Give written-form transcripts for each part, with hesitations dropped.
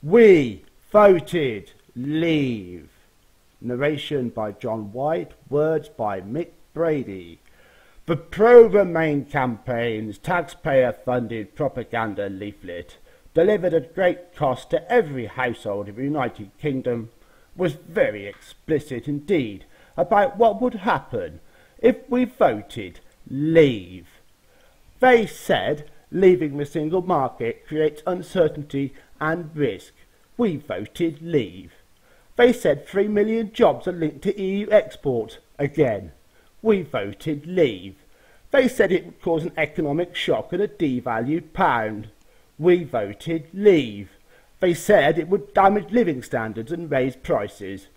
We voted leave. Narration by John White, words by Mick, Brady. The pro-Remain campaign's taxpayer-funded propaganda leaflet, delivered at great cost to every household in the United Kingdom, was very explicit indeed about what would happen if we voted leave. They said leaving the single market creates uncertainty and risk. We voted leave. They said 3 million jobs are linked to EU exports. Again, we voted leave. They said it would cause an economic shock and a devalued pound. We voted leave. They said it would damage living standards and raise prices.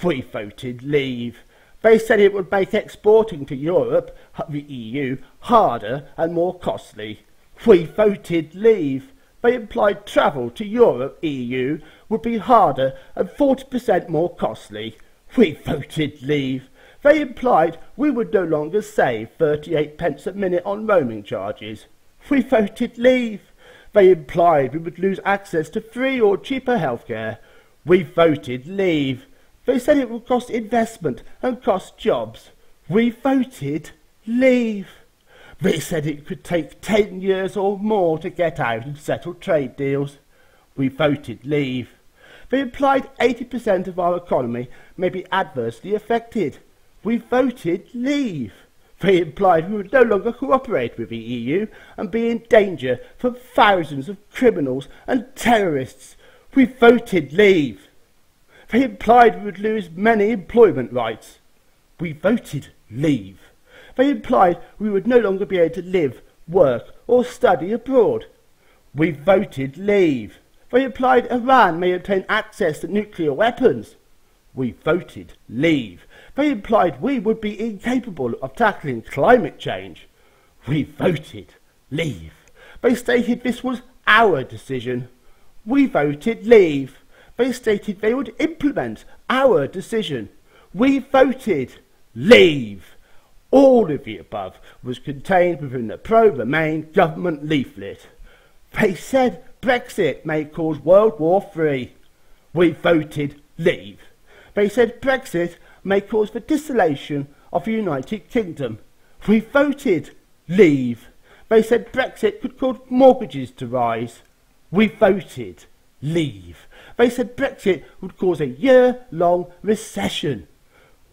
We voted leave. They said it would make exporting to Europe, the EU, harder and more costly. We voted leave. They implied travel to Europe, EU, would be harder and 40% more costly. We voted leave. They implied we would no longer save 38 pence a minute on roaming charges. We voted leave. They implied we would lose access to free or cheaper healthcare. We voted leave. They said it would cost investment and cost jobs. We voted leave. They said it could take 10 years or more to get out and settle trade deals. We voted leave. They implied 80% of our economy may be adversely affected. We voted leave. They implied we would no longer cooperate with the EU and be in danger from thousands of criminals and terrorists. We voted leave. They implied we would lose many employment rights. We voted leave. They implied we would no longer be able to live, work or study abroad. We voted leave. They implied Iran may obtain access to nuclear weapons. We voted leave. They implied we would be incapable of tackling climate change. We voted leave. They stated this was our decision. We voted leave. They stated they would implement our decision. We voted leave. All of the above was contained within the pro-Remain government leaflet. They said Brexit may cause World War III. We voted leave. They said Brexit may cause the dissolution of the United Kingdom. We voted leave. They said Brexit could cause mortgages to rise. We voted leave. They said Brexit would cause a year-long recession.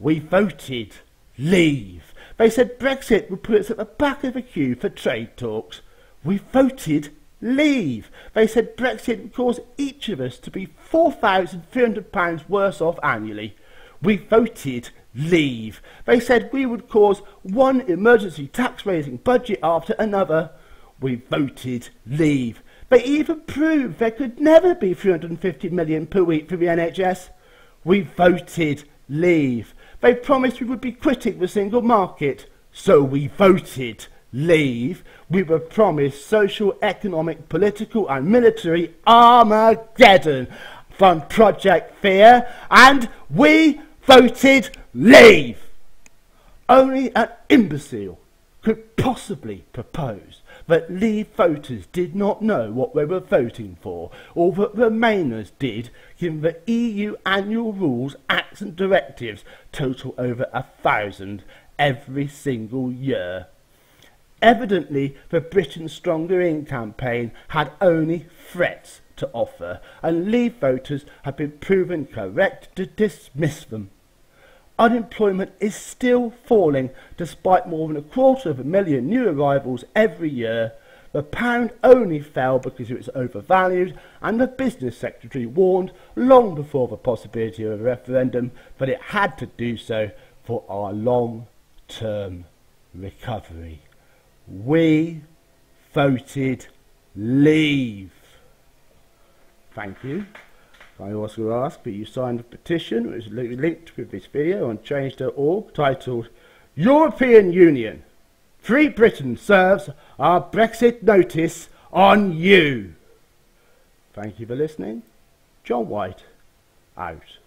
We voted leave. They said Brexit would put us at the back of the queue for trade talks. We voted leave. They said Brexit would cause each of us to be £4,300 worse off annually. We voted leave. They said we would cause one emergency tax-raising budget after another. We voted leave. They even proved there could never be 350 million per week for the NHS. We voted leave. They promised we would be quitting the single market, so we voted leave. We were promised social, economic, political and military Armageddon from Project Fear, and we voted leave. Only an imbecile could possibly propose that Leave voters did not know what they were voting for, or that Remainers did, given the EU annual rules, acts and directives total over 1,000 every single year. Evidently, the Britain Stronger In campaign had only threats to offer, and Leave voters have been proven correct to dismiss them. Unemployment is still falling despite more than 250,000 new arrivals every year. The pound only fell because it was overvalued, and the business secretary warned long before the possibility of a referendum that it had to do so for our long-term recovery. We voted leave. Thank you. I also ask that you sign the petition, which is linked with this video on change.org, titled European Union. Free Britain serves our Brexit notice on you. Thank you for listening. John White, out.